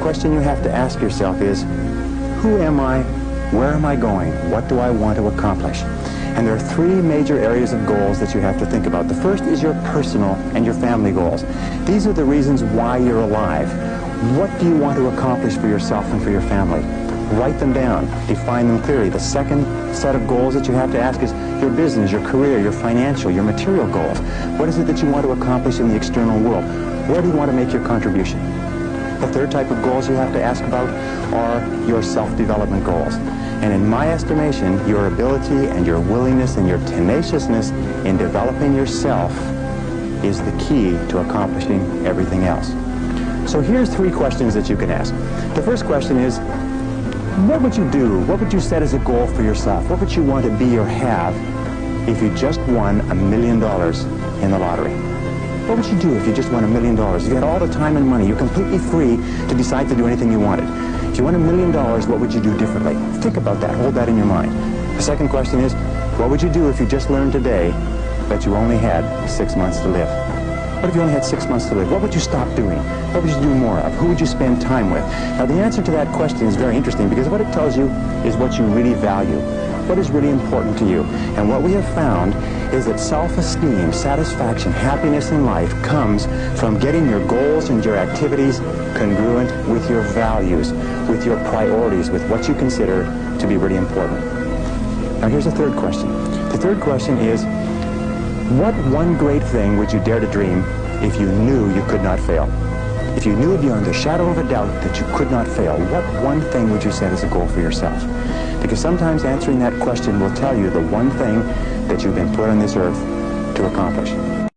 question you have to ask yourself is, who am I? Where am I going? What do I want to accomplish? And there are three major areas of goals that you have to think about. The first is your personal and your family goals. These are the reasons why you're alive. What do you want to accomplish for yourself and for your family? Write them down. Define them clearly. The second set of goals that you have to ask is your business, your career, your financial, your material goals. What is it that you want to accomplish in the external world? Where do you want to make your contribution? The third type of goals you have to ask about are your self-development goals. And in my estimation, your ability and your willingness and your tenaciousness in developing yourself is the key to accomplishing everything else. So here's three questions that you can ask. The first question is, what would you do? What would you set as a goal for yourself? What would you want to be or have if you just won $1 million in the lottery? What would you do if you just won $1 million? If you had all the time and money, you're completely free to decide to do anything you wanted. If you won $1 million, what would you do differently? Think about that. Hold that in your mind. The second question is, what would you do if you just learned today that you only had 6 months to live? What if you only had 6 months to live? What would you stop doing? What would you do more of? Who would you spend time with? Now, the answer to that question is very interesting because what it tells you is what you really value. What is really important to you? And what we have found is that self-esteem, satisfaction, happiness in life comes from getting your goals and your activities congruent with your values, with your priorities, with what you consider to be really important. Now, here's the third question. The third question is, what one great thing would you dare to dream if you knew you could not fail? If you knew beyond the shadow of a doubt that you could not fail, what one thing would you set as a goal for yourself? Because sometimes answering that question will tell you the one thing that you've been put on this earth to accomplish.